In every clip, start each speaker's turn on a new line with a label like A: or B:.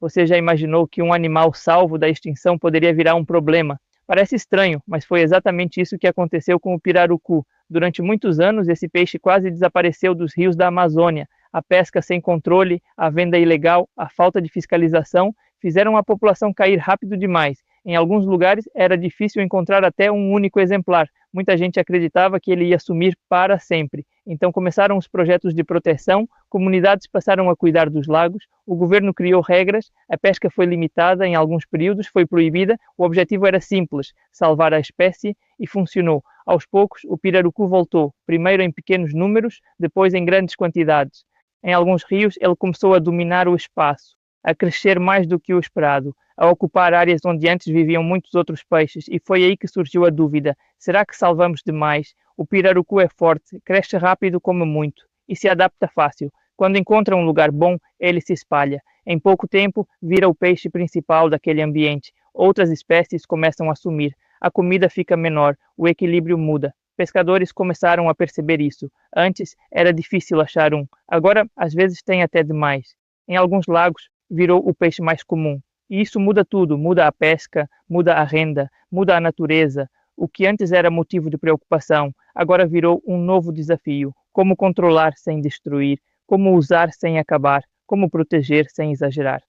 A: Você já imaginou que um animal salvo da extinção poderia virar um problema? Parece estranho, mas foi exatamente isso que aconteceu com o pirarucu. Durante muitos anos, esse peixe quase desapareceu dos rios da Amazônia. A pesca sem controle, a venda ilegal, a falta de fiscalização fizeram a população cair rápido demais. Em alguns lugares era difícil encontrar até um único exemplar. Muita gente acreditava que ele ia sumir para sempre. Então começaram os projetos de proteção, comunidades passaram a cuidar dos lagos, o governo criou regras, a pesca foi limitada, em alguns períodos foi proibida. O objetivo era simples, salvar a espécie, e funcionou. Aos poucos, o pirarucu voltou, primeiro em pequenos números, depois em grandes quantidades. Em alguns rios, ele começou a dominar o espaço, a crescer mais do que o esperado, a ocupar áreas onde antes viviam muitos outros peixes, e foi aí que surgiu a dúvida: será que salvamos demais? O pirarucu é forte, cresce rápido, come muito e se adapta fácil. Quando encontra um lugar bom, ele se espalha. Em pouco tempo, vira o peixe principal daquele ambiente. Outras espécies começam a sumir. A comida fica menor, o equilíbrio muda. Pescadores começaram a perceber isso. Antes era difícil achar um, agora às vezes tem até demais. Em alguns lagos, virou o peixe mais comum. E isso muda tudo, muda a pesca, muda a renda, muda a natureza. O que antes era motivo de preocupação, agora virou um novo desafio. Como controlar sem destruir, como usar sem acabar, como proteger sem exagerar.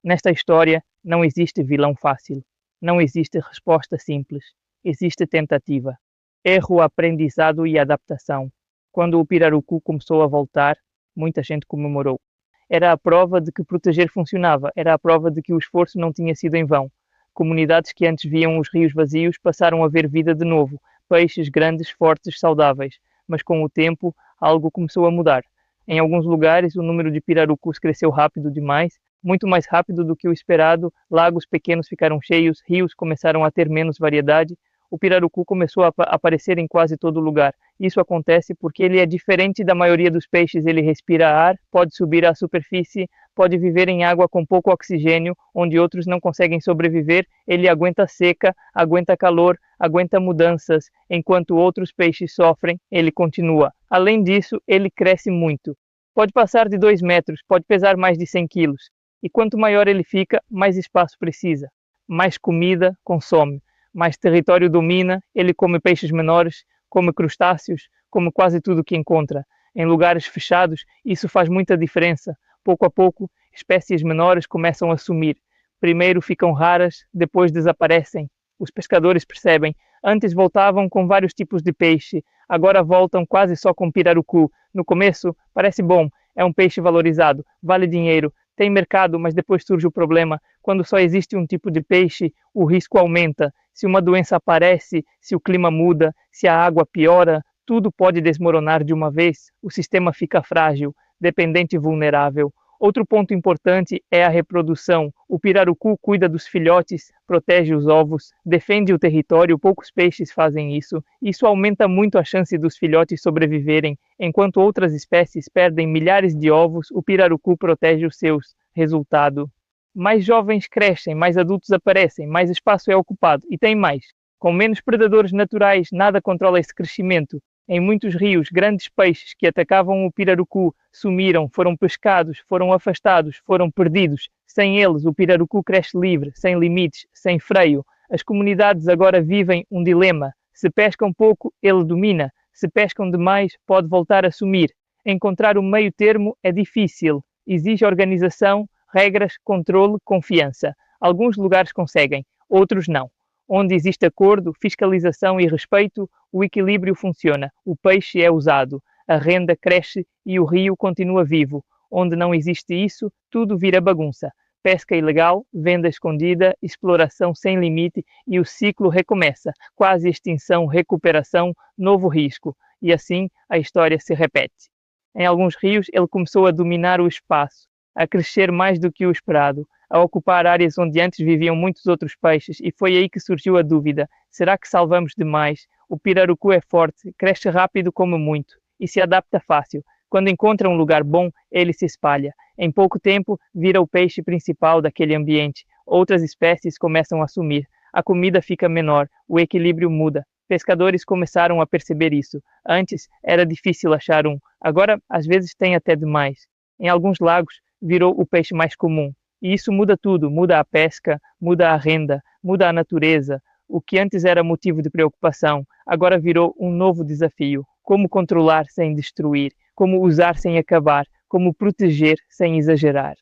A: Nesta história não existe vilão fácil, não existe resposta simples, existe tentativa. Erro, aprendizado e adaptação. Quando o pirarucu começou a voltar, muita gente comemorou. Era a prova de que proteger funcionava, era a prova de que o esforço não tinha sido em vão. Comunidades que antes viam os rios vazios passaram a ver vida de novo, peixes grandes, fortes, saudáveis. Mas com o tempo, algo começou a mudar. Em alguns lugares, o número de pirarucus cresceu rápido demais, muito mais rápido do que o esperado. Lagos pequenos ficaram cheios, rios começaram a ter menos variedade. O pirarucu começou a aparecer em quase todo lugar. Isso acontece porque ele é diferente da maioria dos peixes. Ele respira ar, pode subir à superfície, pode viver em água com pouco oxigênio, onde outros não conseguem sobreviver. Ele aguenta seca, aguenta calor, aguenta mudanças. Enquanto outros peixes sofrem, ele continua. Além disso, ele cresce muito. Pode passar de 2 metros, pode pesar mais de 100 quilos. E quanto maior ele fica, mais espaço precisa. Mais comida consome. Mais território domina, ele come peixes menores, come crustáceos, come quase tudo que encontra. Em lugares fechados, isso faz muita diferença. Pouco a pouco, espécies menores começam a sumir. Primeiro ficam raras, depois desaparecem. Os pescadores percebem. Antes voltavam com vários tipos de peixe, agora voltam quase só com pirarucu. No começo, parece bom, é um peixe valorizado, vale dinheiro, tem mercado, mas depois surge o problema. Quando só existe um tipo de peixe, o risco aumenta. Se uma doença aparece, se o clima muda, se a água piora, tudo pode desmoronar de uma vez. O sistema fica frágil, dependente e vulnerável. Outro ponto importante é a reprodução. O pirarucu cuida dos filhotes, protege os ovos, defende o território. Poucos peixes fazem isso. Isso aumenta muito a chance dos filhotes sobreviverem. Enquanto outras espécies perdem milhares de ovos, o pirarucu protege os seus. Resultado: mais jovens crescem, mais adultos aparecem, mais espaço é ocupado e tem mais. Com menos predadores naturais, nada controla esse crescimento. Em muitos rios, grandes peixes que atacavam o pirarucu sumiram, foram pescados, foram afastados, foram perdidos. Sem eles, o pirarucu cresce livre, sem limites, sem freio. As comunidades agora vivem um dilema. Se pescam pouco, ele domina. Se pescam demais, pode voltar a sumir. Encontrar o meio termo é difícil. Exige organização, regras, controle, confiança. Alguns lugares conseguem, outros não. Onde existe acordo, fiscalização e respeito, o equilíbrio funciona. O peixe é usado, a renda cresce e o rio continua vivo. Onde não existe isso, tudo vira bagunça. Pesca ilegal, venda escondida, exploração sem limite e o ciclo recomeça. Quase extinção, recuperação, novo risco. E assim a história se repete. Em alguns rios ele começou a dominar o espaço, a crescer mais do que o esperado, a ocupar áreas onde antes viviam muitos outros peixes, e foi aí que surgiu a dúvida: será que salvamos demais? O pirarucu é forte, cresce rápido, come muito e se adapta fácil. Quando encontra um lugar bom, ele se espalha. Em pouco tempo, vira o peixe principal daquele ambiente. Outras espécies começam a sumir. A comida fica menor, o equilíbrio muda. Pescadores começaram a perceber isso. Antes era difícil achar um, agora às vezes tem até demais. Em alguns lagos, virou o peixe mais comum. E isso muda tudo, muda a pesca, muda a renda, muda a natureza. O que antes era motivo de preocupação, agora virou um novo desafio. Como controlar sem destruir, como usar sem acabar, como proteger sem exagerar.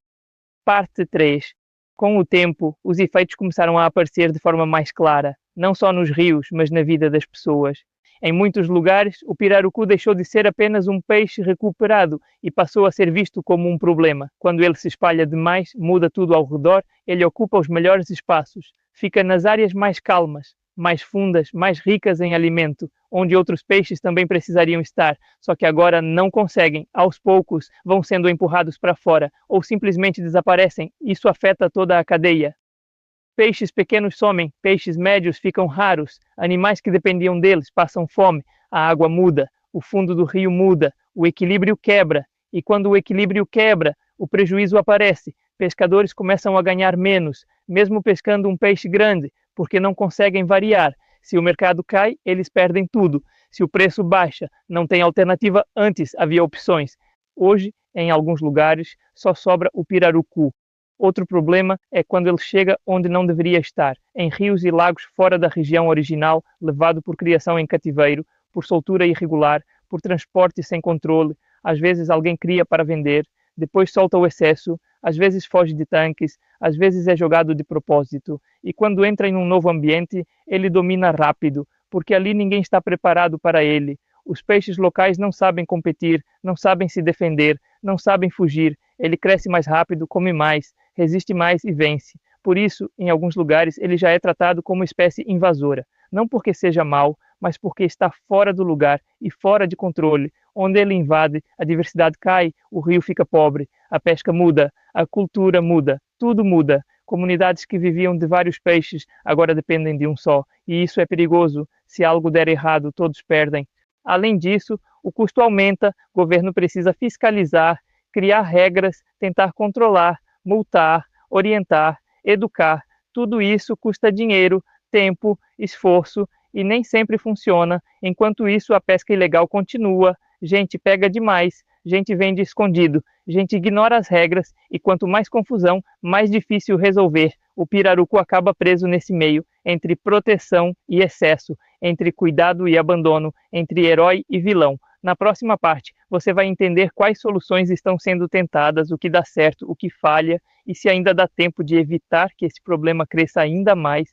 A: Parte 3. Com o tempo, os efeitos começaram a aparecer de forma mais clara, não só nos rios, mas na vida das pessoas. Em muitos lugares, o pirarucu deixou de ser apenas um peixe recuperado e passou a ser visto como um problema. Quando ele se espalha demais, muda tudo ao redor, ele ocupa os melhores espaços, fica nas áreas mais calmas, mais fundas, mais ricas em alimento, onde outros peixes também precisariam estar, só que agora não conseguem. Aos poucos, vão sendo empurrados para fora ou simplesmente desaparecem. Isso afeta toda a cadeia. Peixes pequenos somem, peixes médios ficam raros, animais que dependiam deles passam fome, a água muda, o fundo do rio muda, o equilíbrio quebra, e quando o equilíbrio quebra, o prejuízo aparece. Pescadores começam a ganhar menos, mesmo pescando um peixe grande, porque não conseguem variar. Se o mercado cai, eles perdem tudo. Se o preço baixa, não tem alternativa. Antes havia opções. Hoje, em alguns lugares, só sobra o pirarucu. Outro problema é quando ele chega onde não deveria estar, em rios e lagos fora da região original, levado por criação em cativeiro, por soltura irregular, por transporte sem controle. Às vezes alguém cria para vender, depois solta o excesso, às vezes foge de tanques, às vezes é jogado de propósito. E quando entra em um novo ambiente, ele domina rápido, porque ali ninguém está preparado para ele. Os peixes locais não sabem competir, não sabem se defender, não sabem fugir. Ele cresce mais rápido, come mais, resiste mais e vence. Por isso, em alguns lugares, ele já é tratado como espécie invasora. Não porque seja mau, mas porque está fora do lugar e fora de controle. Onde ele invade, a diversidade cai, o rio fica pobre, a pesca muda, a cultura muda, tudo muda. Comunidades que viviam de vários peixes agora dependem de um só. E isso é perigoso. Se algo der errado, todos perdem. Além disso, o custo aumenta, o governo precisa fiscalizar, criar regras, tentar controlar, multar, orientar, educar. Tudo isso custa dinheiro, tempo, esforço e nem sempre funciona. Enquanto isso, a pesca ilegal continua, gente pega demais, gente vende escondido, gente ignora as regras e quanto mais confusão, mais difícil resolver. O pirarucu acaba preso nesse meio, entre proteção e excesso, entre cuidado e abandono, entre herói e vilão. Na próxima parte, você vai entender quais soluções estão sendo tentadas, o que dá certo, o que falha e se ainda dá tempo de evitar que esse problema cresça ainda mais.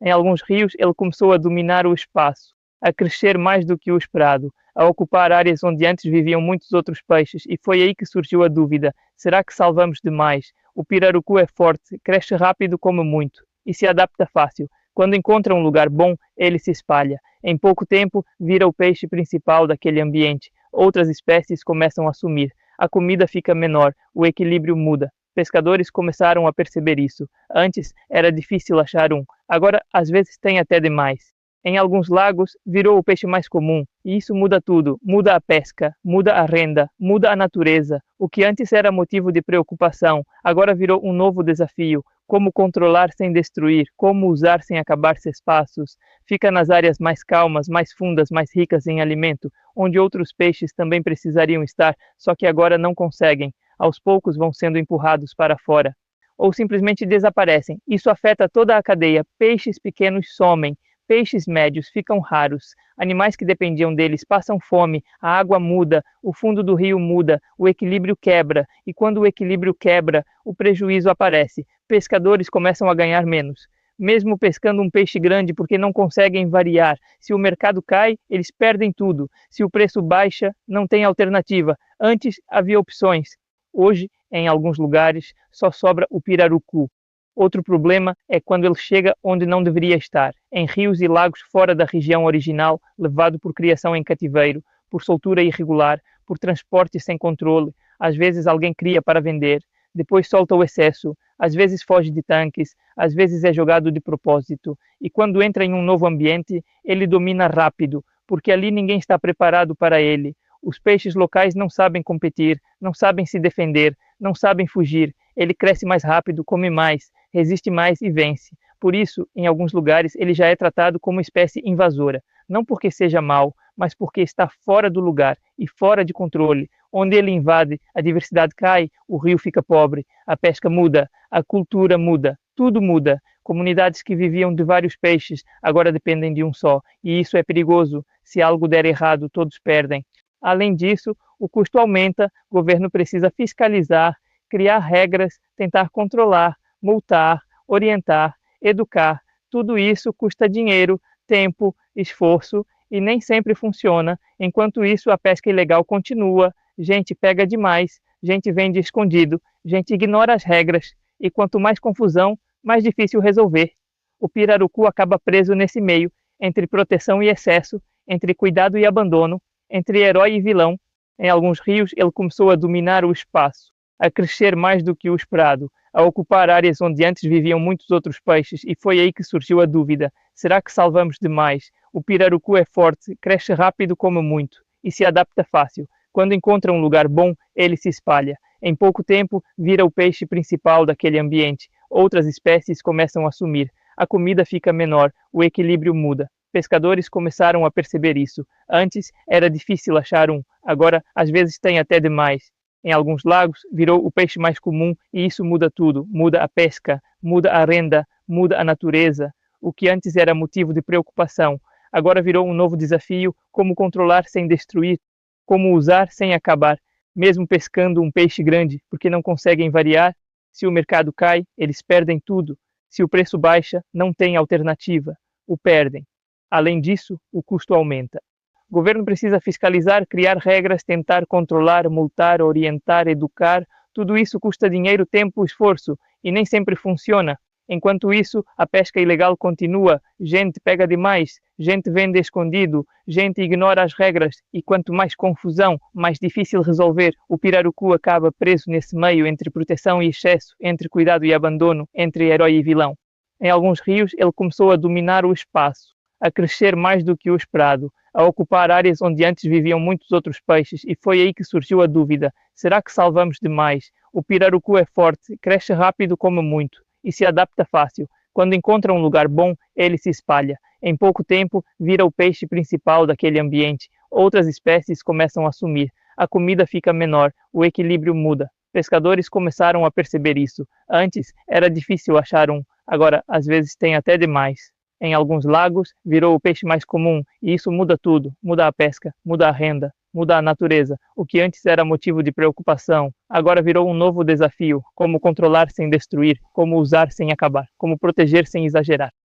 A: Em alguns rios, ele começou a dominar o espaço, a crescer mais do que o esperado, a ocupar áreas onde antes viviam muitos outros peixes, e foi aí que surgiu a dúvida: será que salvamos demais? O pirarucu é forte, cresce rápido como muito e se adapta fácil. Quando encontra um lugar bom, ele se espalha. Em pouco tempo, vira o peixe principal daquele ambiente. Outras espécies começam a sumir. A comida fica menor, o equilíbrio muda. Pescadores começaram a perceber isso. Antes era difícil achar um, agora às vezes tem até demais. Em alguns lagos, virou o peixe mais comum, e isso muda tudo. Muda a pesca, muda a renda, muda a natureza. O que antes era motivo de preocupação, agora virou um novo desafio. Como controlar sem destruir, como usar sem acabar seus espaços. Fica nas áreas mais calmas, mais fundas, mais ricas em alimento, onde outros peixes também precisariam estar, só que agora não conseguem. Aos poucos vão sendo empurrados para fora. Ou simplesmente desaparecem. Isso afeta toda a cadeia. Peixes pequenos somem. Peixes médios ficam raros, animais que dependiam deles passam fome, a água muda, o fundo do rio muda, o equilíbrio quebra, e quando o equilíbrio quebra, o prejuízo aparece. Pescadores começam a ganhar menos, mesmo pescando um peixe grande porque não conseguem variar. Se o mercado cai, eles perdem tudo. Se o preço baixa, não tem alternativa. Antes havia opções. Hoje, em alguns lugares, só sobra o pirarucu. Outro problema é quando ele chega onde não deveria estar, em rios e lagos fora da região original, levado por criação em cativeiro, por soltura irregular, por transporte sem controle. Às vezes alguém cria para vender, depois solta o excesso, às vezes foge de tanques, às vezes é jogado de propósito. E quando entra em um novo ambiente, ele domina rápido, porque ali ninguém está preparado para ele. Os peixes locais não sabem competir, não sabem se defender, não sabem fugir. Ele cresce mais rápido, come mais, resiste mais e vence. Por isso, em alguns lugares, ele já é tratado como espécie invasora. Não porque seja mau, mas porque está fora do lugar e fora de controle. Onde ele invade, a diversidade cai, o rio fica pobre, a pesca muda, a cultura muda, tudo muda. Comunidades que viviam de vários peixes agora dependem de um só, e isso é perigoso. Se algo der errado, todos perdem. Além disso, o custo aumenta, o governo precisa fiscalizar, criar regras, tentar controlar, multar, orientar, educar. Tudo isso custa dinheiro, tempo, esforço e nem sempre funciona. Enquanto isso, a pesca ilegal continua, gente pega demais, gente vende escondido, gente ignora as regras e quanto mais confusão, mais difícil resolver. O pirarucu acaba preso nesse meio, entre proteção e excesso, entre cuidado e abandono, entre herói e vilão. Em alguns rios, ele começou a dominar o espaço, a crescer mais do que o esperado, a ocupar áreas onde antes viviam muitos outros peixes, e foi aí que surgiu a dúvida: será que salvamos demais? O pirarucu é forte, cresce rápido como muito, e se adapta fácil. Quando encontra um lugar bom, ele se espalha. Em pouco tempo, vira o peixe principal daquele ambiente. Outras espécies começam a sumir. A comida fica menor, o equilíbrio muda. Pescadores começaram a perceber isso. Antes era difícil achar um, agora às vezes tem até demais. Em alguns lagos virou o peixe mais comum e isso muda tudo. Muda a pesca, muda a renda, muda a natureza. O que antes era motivo de preocupação, agora virou um novo desafio: como controlar sem destruir, como usar sem acabar. Mesmo pescando um peixe grande, porque não conseguem variar, se o mercado cai, eles perdem tudo. Se o preço baixa, não tem alternativa, o perdem. Além disso, o custo aumenta. O governo precisa fiscalizar, criar regras, tentar controlar, multar, orientar, educar. Tudo isso custa dinheiro, tempo, esforço e nem sempre funciona. Enquanto isso, a pesca ilegal continua, gente pega demais, gente vende escondido, gente ignora as regras e quanto mais confusão, mais difícil resolver. O pirarucu acaba preso nesse meio entre proteção e excesso, entre cuidado e abandono, entre herói e vilão. Em alguns rios, ele começou a dominar o espaço, a crescer mais do que o esperado, a ocupar áreas onde antes viviam muitos outros peixes, e foi aí que surgiu a dúvida: será que salvamos demais? O pirarucu é forte, cresce rápido como muito e se adapta fácil. Quando encontra um lugar bom, ele se espalha. Em pouco tempo, vira o peixe principal daquele ambiente. Outras espécies começam a sumir. A comida fica menor, o equilíbrio muda. Pescadores começaram a perceber isso. Antes era difícil achar um, agora às vezes tem até demais. Em alguns lagos, virou o peixe mais comum e isso muda tudo. Muda a pesca, muda a renda, muda a natureza. O que antes era motivo de preocupação, agora virou um novo desafio: como controlar sem destruir, como usar sem acabar, como proteger sem exagerar.